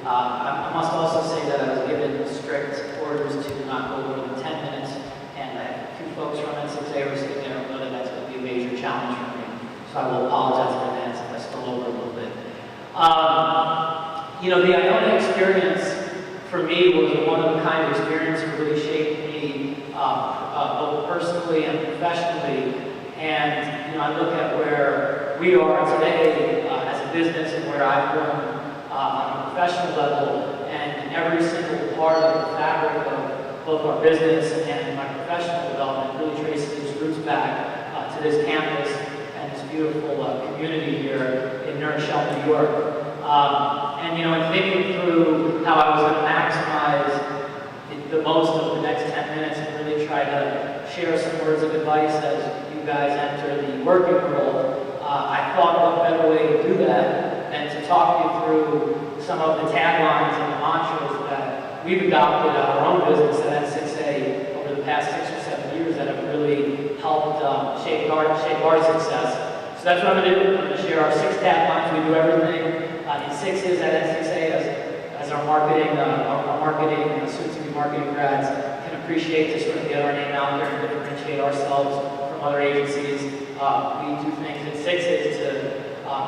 I must also say that I was given strict orders to not go more than 10 minutes, and I have two folks from N6A were sitting there, and know that that's going to be a major challenge for me. So I will apologize in advance if I spill over a little bit. You know, the Iona experience for me was a one-of-a-kind experience that really shaped me both personally and professionally. And you know, I look at where we are today as a business and where I've grown on a professional level, and every single part of the fabric of both our business and my professional development really traces its roots back to this campus and this beautiful community here in New York. And you know, in thinking through how I was going to maximize the most of the next 10 minutes and really try to share some words of advice as you guys enter the working world, I thought what better way to do that than to talk you through some of the taglines and the mantras that we've adopted in our own business at N6A over the past 6 or 7 years that have really helped shape our success. So that's what I'm going to do. I'm going to share our 6 taglines. We do everything in sixes at N6A as our marketing, soon-to-be marketing grads can appreciate to sort of get our name out there and differentiate ourselves from other agencies. We do things in sixes to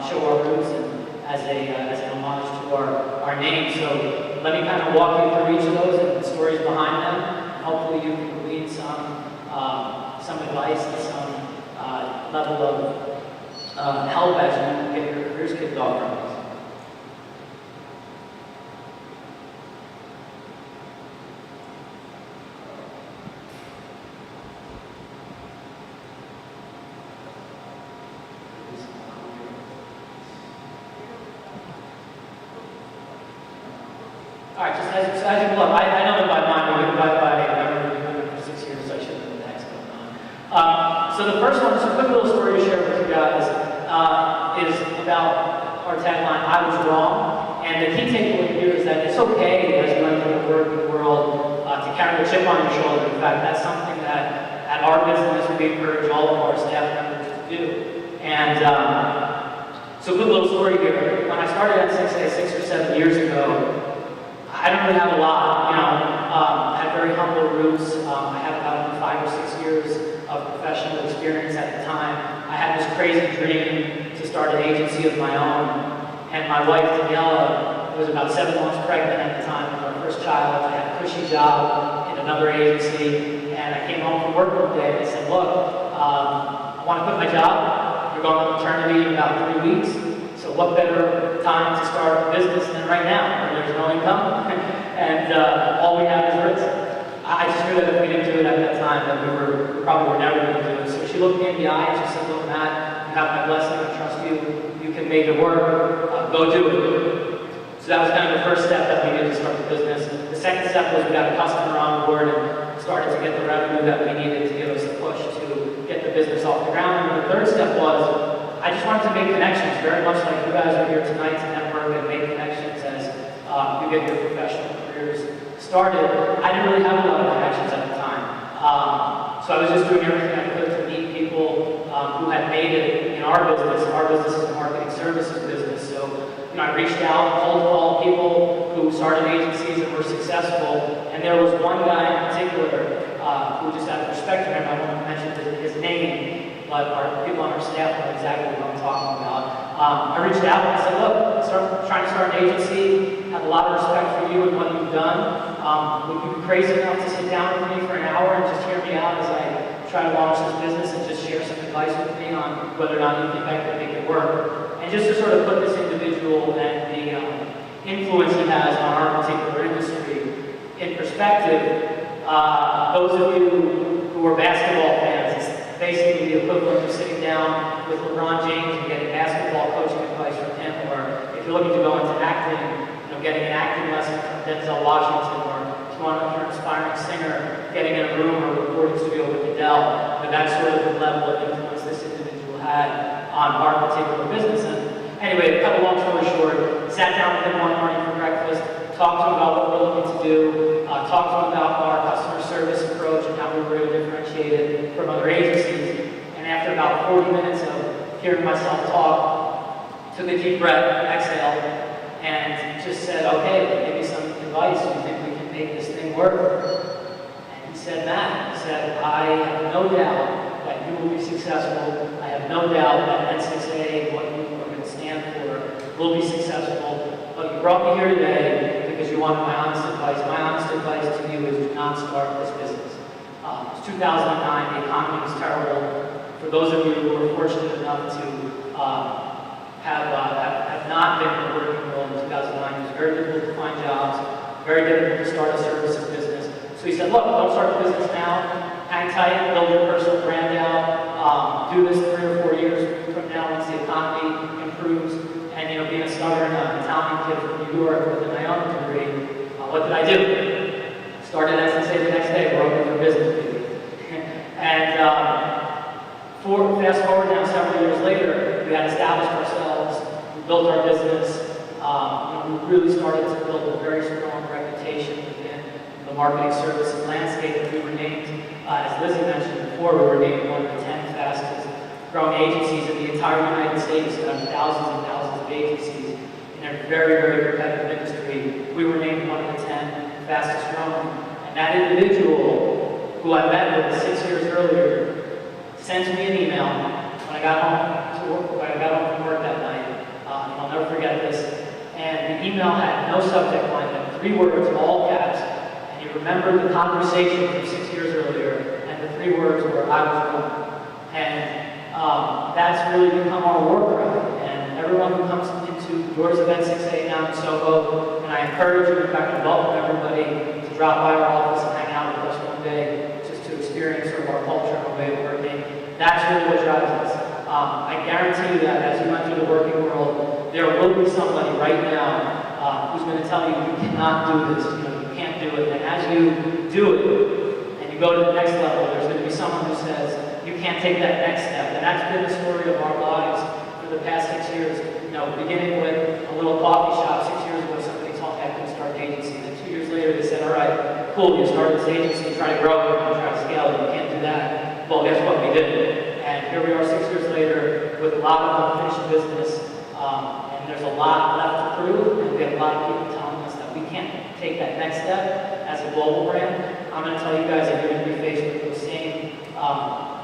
show our roots and as an homage to our name. So let me kind of walk you through each of those and the stories behind them. And hopefully you can glean some advice and some level of help as you get your careers kicked off from this. All right, just as you look, I know that by mind, I've been doing it for 6 years, so I shouldn't know the next going on. So the first one, just a quick little story to share with you guys, is about our tagline, I was wrong. And the key takeaway here is that it's okay as you enter the working world to carry a chip on your shoulder. In fact, that's something that at our business we encourage all of our staff members to do. And so a good little story here. When I started at N6A 6 or 7 years ago, I didn't really have a lot, you know. I had very humble roots. I had about 5 or 6 years of professional experience at the time. I had this crazy dream to start an agency of my own. And my wife, Daniela, was about 7 months pregnant at the time with our first child. I had a cushy job in another agency. And I came home from work one day and I said, look, I want to quit my job. We're going on maternity in about 3 weeks. So what better time to start a business than right now when there's no income and all we have is risk. I just knew that if we didn't do it at that time, that we probably were never going to do it. So she looked me in the eye and she said, look, Matt, you have my blessing, I trust you, you can make it work, go do it. So that was kind of the first step that we did to start the business. The second step was we got a customer on board and started to get the revenue that we needed to give us a push to get the business off the ground. And the third step was, I just wanted to make connections, very much like you guys are here tonight to network and make connections as you get your professional careers started. I didn't really have a lot of connections at the time. So I was just doing everything I could to meet people who had made it in our business. Our business is a marketing services business. So you know, I reached out, cold called people who started agencies and were successful. And there was one guy in particular who, just out of respect for him, I won't mention his name, but our people on our staff know exactly what I'm talking about. I reached out and I said, look, trying to start an agency, have a lot of respect for you and what you've done. Would you be crazy enough to sit down with me for an hour and just hear me out as I try to launch this business and just share some advice with me on whether or not you think I could make it work? And just to sort of put this individual and the influence he has on our particular industry in perspective, those of you who are basketball fans, it's basically the equivalent of sitting down with LeBron James and getting basketball coaching advice from him, or if you're looking to go into acting, you know, getting an acting lesson from Denzel Washington, or if you're an inspiring singer, getting in a room or recording studio with Adele. But that's sort of the level of influence this individual had on our particular business. And anyway, to cut a long story short, sat down with him one morning for breakfast, talked to him about what we're looking to do, talked to him about our customer service approach and how we were able to differentiate it from other agencies. And after about 40 minutes of hearing myself talk, took a deep breath, exhaled, and just said, okay, give me some advice. Do you think we can make this thing work? And he said, Matt, he said, I have no doubt that you will be successful. I have no doubt that N6A, what you are going to stand for, will be successful. But you brought me here today because you wanted my honest advice. My honest advice to you is do not start this business. It's 2009, the economy was terrible. For those of you who were fortunate enough to have not been in the working world in 2009, it was very difficult to find jobs, very difficult to start a services business. So he said, look, don't start the business now. Hang tight, build your personal brand out. Do this 3 or 4 years from now once the economy improves. And being a stubborn Italian kid from New York with an Iona degree, what did I do? Started N6A the next day, we're open for business. And fast forward now several years later, we had established ourselves, we built our business, we really started to build a very strong reputation within the marketing services landscape. And we were named, as Lizzie mentioned before, we were named one of the 10 fastest growing agencies in the entire United States. There are thousands and thousands of agencies in a very, very competitive industry. We were named one of the 10 fastest growing. And that individual who I met with 6 years earlier sent me an email when I got home from work that night. And I'll never forget this. And the email had no subject line, it had 3 words, all caps. And he remembered the conversation from 6 years earlier, and the 3 words were, I was wrong. And that's really become our war cry. And everyone who comes into the doors of N6A now in Soho, and I encourage you, in fact, I welcome everybody to drop by our office and hang out with us one day, just to experience sort of our culture and our way of working. That's really what drives us. I guarantee you that as you enter the working world, there will be somebody right now who's going to tell you, you cannot do this, you can't do it. And as you do it, and you go to the next level, there's going to be someone who says, you can't take that next step. And that's been the story of our lives for the past 6 years. Beginning with a little coffee shop 6 years ago, somebody told me I couldn't start an agency. And then 2 years later, they said, all right, cool, you started this agency, try to grow it, try to scale it, you can't do that. Well, guess what, we did. And here we are 6 years later with a lot of unfinished business, and there's a lot left to prove, and we have a lot of people telling us that we can't take that next step as a global brand. I'm going to tell you guys that you're going to be faced with those same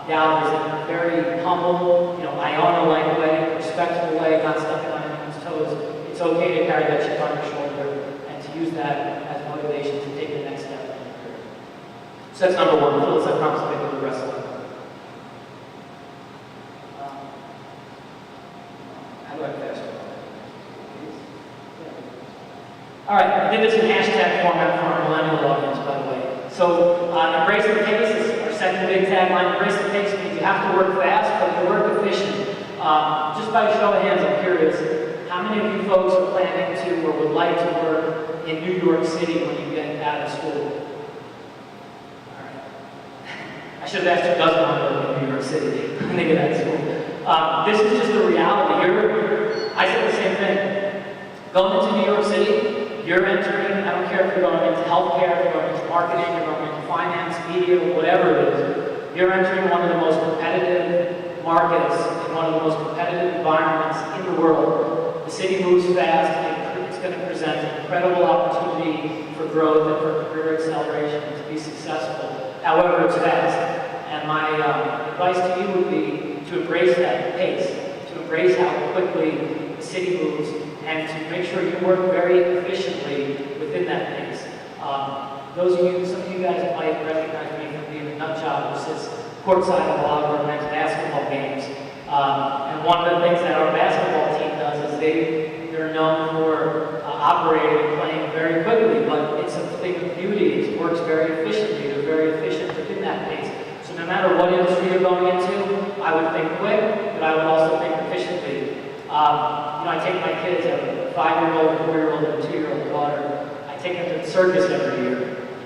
doubters in a very humble, Iona-like way, respectful way, not stepping on anyone's toes. It's okay to carry that chip on your shoulder and to use that as motivation to take the next step in your career. So that's number 1. Phyllis, I promise to make it the rest of it. How do I fast forward? All right, I did this in hashtag format for our millennial audience, by the way. So, embrace the pace is our second big tagline. Embrace the pace means you have to work fast, but you work efficient. Just by show of hands, I'm curious, how many of you folks are planning to or would like to work in New York City when you get out of school? All right. I should have asked who doesn't want to work in New York City when they get out of school. This is just the reality. I said the same thing. Going into New York City, you're entering, I don't care if you're going into healthcare, if you're going into marketing, you're going into finance, media, whatever it is, you're entering one of the most competitive markets in one of the most competitive environments in the world. The city moves fast, and it's going to present an incredible opportunity for growth and for career acceleration and to be successful. However, it's fast. And my advice to you would be to embrace that pace, to embrace how quickly the city moves, and to make sure you work very efficiently within that pace. Some of you guys might recognize me from being a nut job who sits courtside of a lot of our men's basketball games. And one of the things that our basketball team does is they're known for operating and playing very quickly, but it's a thing of beauty. It works very efficiently. They're very efficient within that pace. So no matter what industry you're going into, I would think quick, but I would also think efficiently. I take my kids, I have a 5-year-old, 4-year-old, and a 2-year-old daughter. I take them to the circus every year.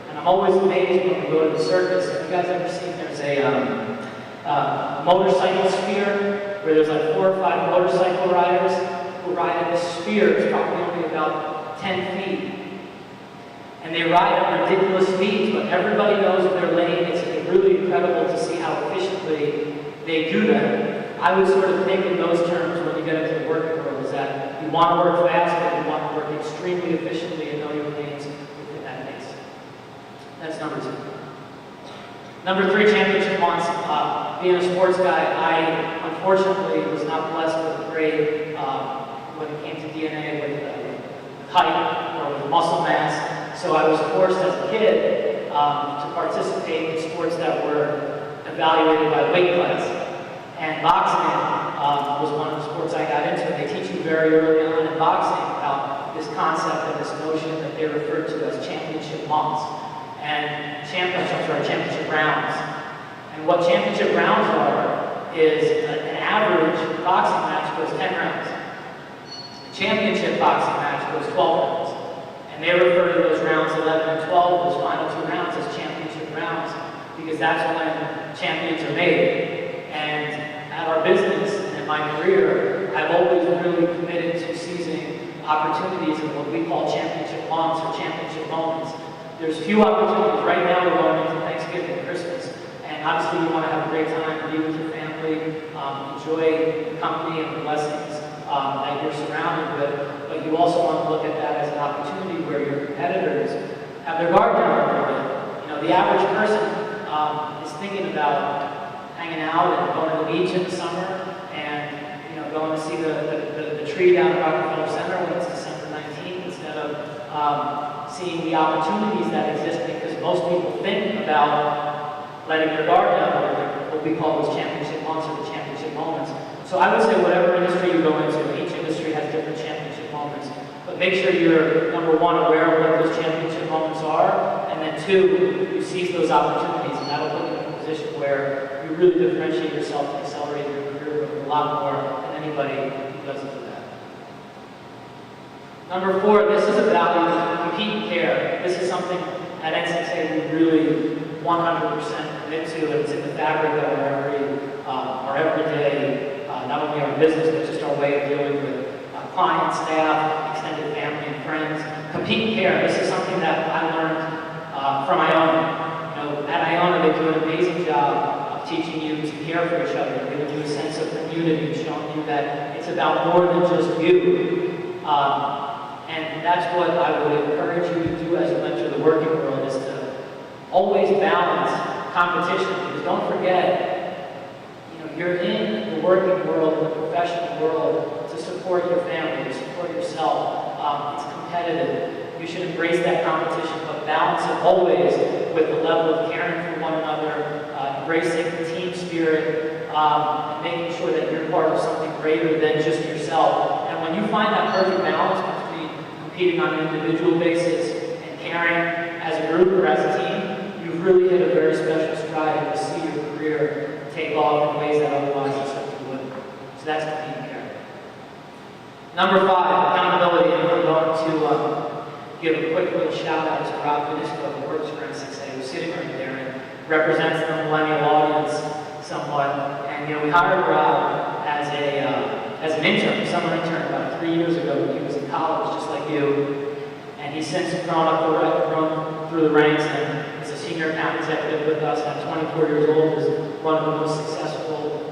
And I'm always amazed when we go to the circus. Have you guys ever seen there's a motorcycle sphere where there's like 4 or 5 motorcycle riders who ride in a sphere. It's probably only about 10 feet. And they ride at ridiculous speeds, but everybody knows their lane. It's really incredible to see how efficiently they do that. I would sort of think in those terms when you get into the working world, is that you want to work fast, but you want to work extremely efficiently and know your lanes within that pace. That's number 2. Number 3, championship months. Being a sports guy, I unfortunately was not blessed with a grade when it came to DNA with height or with muscle mass. So I was forced as a kid to participate in sports that were evaluated by weight class. And boxing was one of the sports I got into. They teach you very early on in boxing about this concept and this notion that they refer to as championship months. And championship rounds. And what championship rounds are is an average boxing match goes 10 rounds. A championship boxing match goes 12 rounds. And they refer to those rounds 11 and 12, those final 2 rounds, as championship rounds, because that's when champions are made. And at our business and in my career, I've always really committed to seizing opportunities in what we call championship months or championship moments. There's few opportunities. Right now we're going into Thanksgiving and Christmas, and obviously you want to have a great time, be with your family, enjoy the company and the blessings that you're surrounded with, but you also want to look at that as an opportunity where your competitors have their guard down a little bit. You know, the average person is thinking about hanging out and going to the beach in the summer and, you know, going to see the tree down at Rockefeller Center when it's December 19th instead of seeing the opportunities that exist, because most people think about letting their guard down, or what we call those championship months or the championship moments. So I would say whatever industry you go into, each industry has different championship moments. But make sure you're, number 1, aware of what those championship moments are, and then 2, you seize those opportunities, and that'll put you in a position where you really differentiate yourself and accelerate your career growth a lot more than anybody who doesn't do that. Number 4, this is about compete and care. This is something at N6A we really 100% commit to, and it's in the fabric of our everyday, not only our business, but just our way of dealing with clients, staff, extended family, and friends. Compete and care. This is something that I learned from Iona. You know, at Iona, they do an amazing job of teaching you to care for each other, giving you a sense of community, showing you that it's about more than just you. And that's what I would encourage you to do as you enter the working world, is to always balance competition. Because don't forget, you know, you're in the working world, the professional world, to support your family, to support yourself. It's competitive. You should embrace that competition, but balance it always with the level of caring for one another, embracing the team spirit, and making sure that you're part of something greater than just yourself. And when you find that perfect balance between competing on an individual basis and caring as a group or as a team, you've really hit a very special stride, and you'll see your career take off in ways that otherwise you simply wouldn't. So that's compete and care. Number 5, accountability. And I'm going to give a quick little shout out to Rob Vinisco, who works for N6A, who's sitting right there and represents the millennial audience somewhat. And you know, we hired Rob as an intern, summer intern, about 3 years ago when he was in college, just like you. And he's since grown through the ranks and is a senior account executive with us at 24 years old, is one of the most successful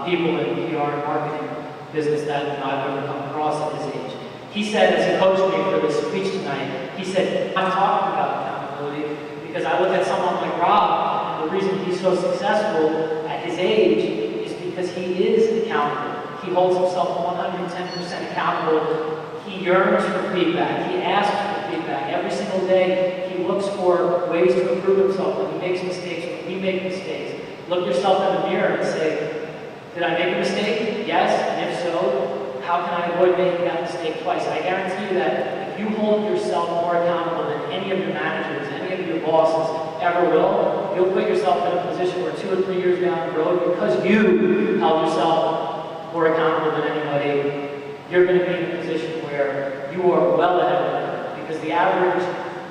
people in PR and marketing business that I've ever come across at his age. He said, as he coached me for this speech tonight, he said, I'm talking about accountability because I look at someone like Rob, and the reason he's so successful at his age is because he is accountable. He holds himself 110% accountable. He yearns for feedback. He asks for feedback. Every single day, he looks for ways to improve himself when he makes mistakes, when we make mistakes. Look yourself in the mirror and say, did I make a mistake? Yes, and if so, how can I avoid making that mistake twice? I guarantee you that if you hold yourself more accountable than any of your managers, any of your bosses ever will, you'll put yourself in a position where 2 or 3 years down the road, because you held yourself more accountable than anybody, you're going to be in a position where you are well ahead of them. Because the average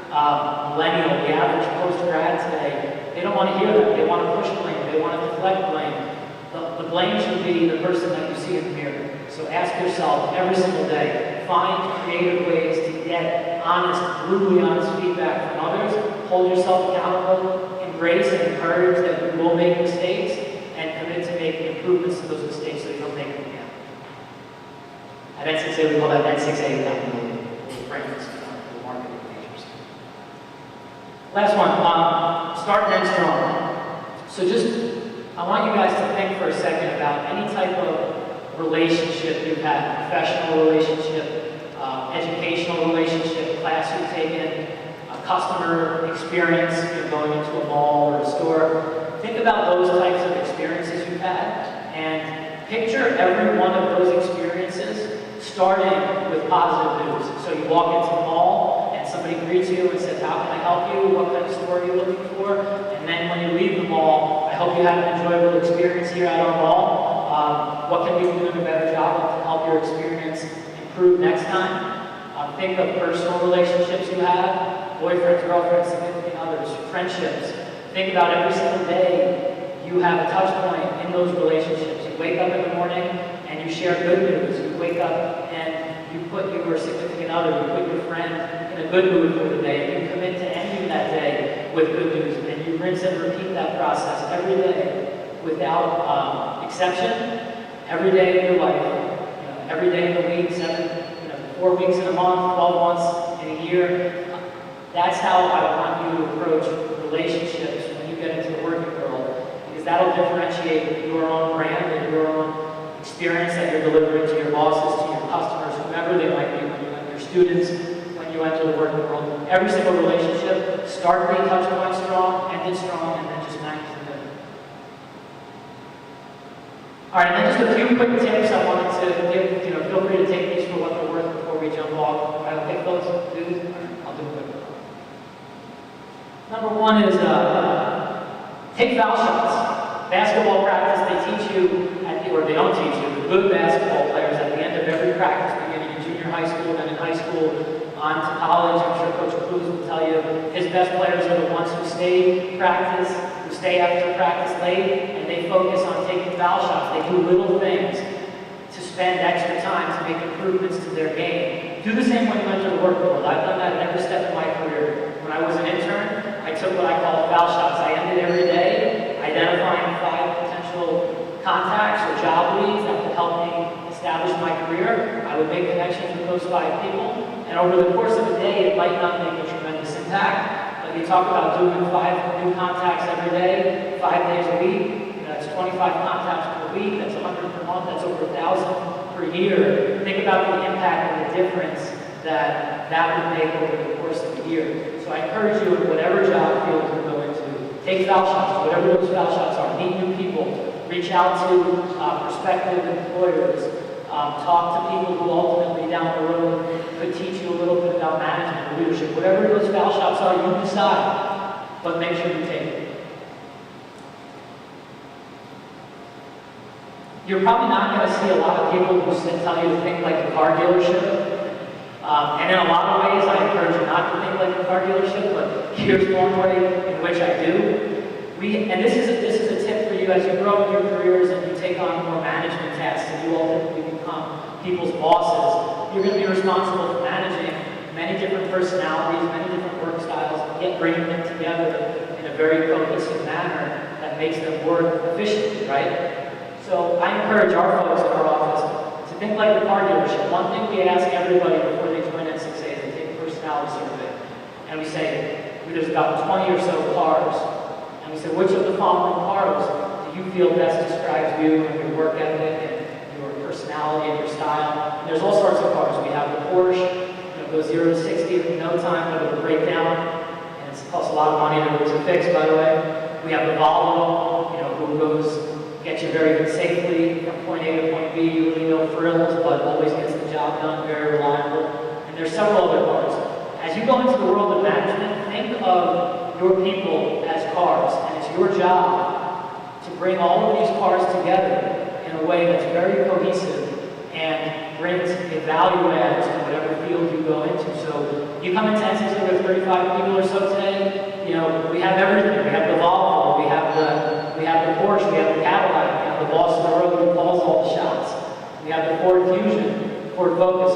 millennial, the average post-grad today, they don't want to hear that. They want to push blame. They want to deflect blame. The blame should be the person that you see in the mirror. So ask yourself every single day, find creative ways to get honest, brutally honest feedback from others. Hold yourself accountable, embrace and encourage that you will make mistakes, and commit to making improvements to those mistakes so you don't make them again. At N6A, we call that N6A accountability. frames for the marketing majors. Last one, start and end strong. So I want you guys to think for a second about any type of relationship you've had, professional relationship, educational relationship, class you've taken, a customer experience, you're going into a mall or a store. Think about those types of experiences you've had and picture every one of those experiences starting with positive news. So you walk into the mall and somebody greets you and says, how can I help you? What kind of store are you looking for? And then when you leave the mall, I hope you had an enjoyable experience here at our mall. What can we do a better job to help your experience improve next time? Think of personal relationships you have, boyfriends, girlfriends, significant others, friendships. Think about every single day you have a touch point in those relationships. You wake up in the morning and you share good news. You wake up and you put your significant other, you put your friend in a good mood for the day, and you commit to ending that day with good news. And you rinse and repeat that process every day without exception, every day of your life, every day of the week, 4 weeks in a month, 12 months in a year. That's how I want you to approach relationships when you get into the working world, because that'll differentiate your own brand and your own experience that you're delivering to your bosses, to your customers, whomever they might be, your students, when you enter the working world. Every single relationship, start being touch point strong, end it strong, and then just manage the middle. All right, and then just a few quick tips I wanted to give. Feel free to take these for what they're worth before we jump off. I don't think those do. I'll do it. Number one is take foul shots. Basketball practice, they teach you, or they don't teach you, the good basketball players at the end of every practice, beginning in junior high school, then in high school, on to college. I'm sure Coach Cruz will tell you his best players are the ones who stay practice, who stay after practice late, and they focus on taking foul shots. They do little things to spend extra time to make improvements to their game. Do the same when you enter the work world. I've done that at every step in my career. When I was an intern, I took what I call foul shots. I ended every day identifying 5 potential contacts or job leads that would help me establish my career. I would make connections with those 5 people, and over the course of a day, it might not make a tremendous impact, but you talk about doing 5 new contacts every day, 5 days a week. That's 25 contacts per week, that's 100 per month, that's over 1,000 per year. Think about the impact and the difference that would make over the course of a year. So I encourage you, in whatever job field you're going to, take foul shots, whatever those foul shots are. Meet new people, reach out to prospective employers, talk to people who ultimately down the road could teach you a little bit about management or leadership. Whatever those foul shots are, you decide, but make sure you take it. You're probably not going to see a lot of people who tell you to think like a car dealership. And in a lot of ways, I encourage you not to think like a car dealership, but here's one way in which I do. And this is a tip for you as you grow in your careers and you take on more management tasks and you ultimately become people's bosses. You're going to be responsible for managing many different personalities, many different work styles, and yet bringing them together in a very cohesive manner that makes them work efficiently, right? So I encourage our folks in our office to think like a car dealership. One thing we ask everybody before they join N6A is they take a personality survey. And we say, there's about 20 or so cars. And we say, which of the following cars do you feel best describes you and your work ethic and your personality and your style? And there's all sorts of cars. We have the Porsche, goes 0 to 60 in no time, but it'll break down. And it costs a lot of money to fix, by the way. We have the Volvo, who gets you very safely from point A to point B, really no frills, but always gets the job done, very reliable. And there's several other cars. As you go into the world of management, think of your people as cars, and it's your job to bring all of these cars together in a way that's very cohesive and brings a value add to whatever field you go into. So you come into N6A with 35 people or so today, we have everything. We have the Volvo, we have the Porsche, we have the Cadillac, we have the boss of the road who calls all the shots. We have the Ford Focus,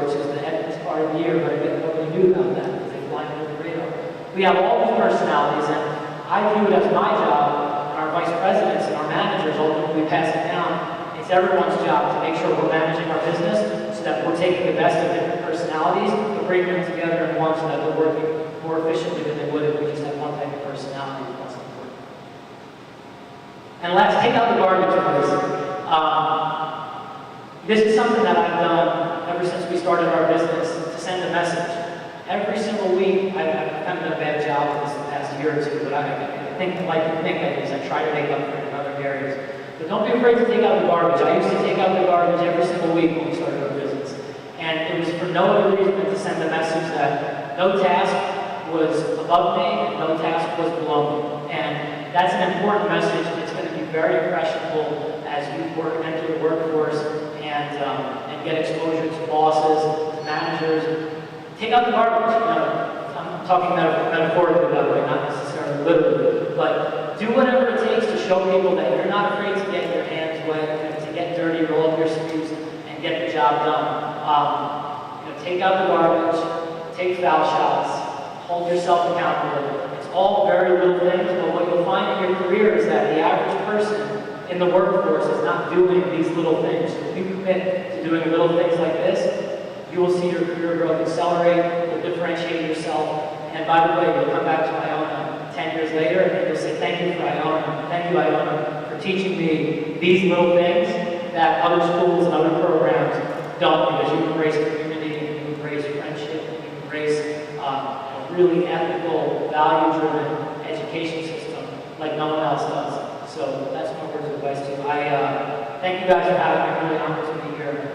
which is the heaviest car of the year, but I think nobody knew about that because they fly under the radar. We have all these personalities, and I view it as my job, and our vice presidents and our managers ultimately pass it down. It's everyone's job to make sure we're managing our business so that we're taking the best of different personalities, but bring them together in one so that they're working more efficiently than they would if we just had one type of personality across the board. And last, take out the garbage, please. This is something that I've done ever since we started our business to send a message. Every single week, I've kind of done a bad job of this the past year or two, but I think I try to make up for it in other areas. But don't be afraid to take out the garbage. I used to take out the garbage every single week when we started our business. And it was for no other reason than to send a message that no task was above me and no task was below me. And that's an important message. It's going to be very impressionable as you enter the workforce and get exposure to bosses, to managers. Take out the garbage. I'm talking metaphorically, by the way, not necessarily literally. But do whatever it takes to show people that you're not afraid to get your hands wet, to get dirty, roll up your sleeves, and get the job done. Take out the garbage, take foul shots, hold yourself accountable. It's all very little things, but what you'll find in your career is that the average person in the workforce is not doing these little things. If you commit to doing little things like this, you will see your career growth accelerate, you'll differentiate yourself, and by the way, you'll come back to Iona 10 years later and you'll say, thank you, Iona, for teaching me these little things that other schools and other programs don't, because you embrace community, and you embrace friendship, and you embrace a really ethical, value-driven education system like no one else does. So that's my words of advice to you. I thank you guys for having me. I'm really honored to be here.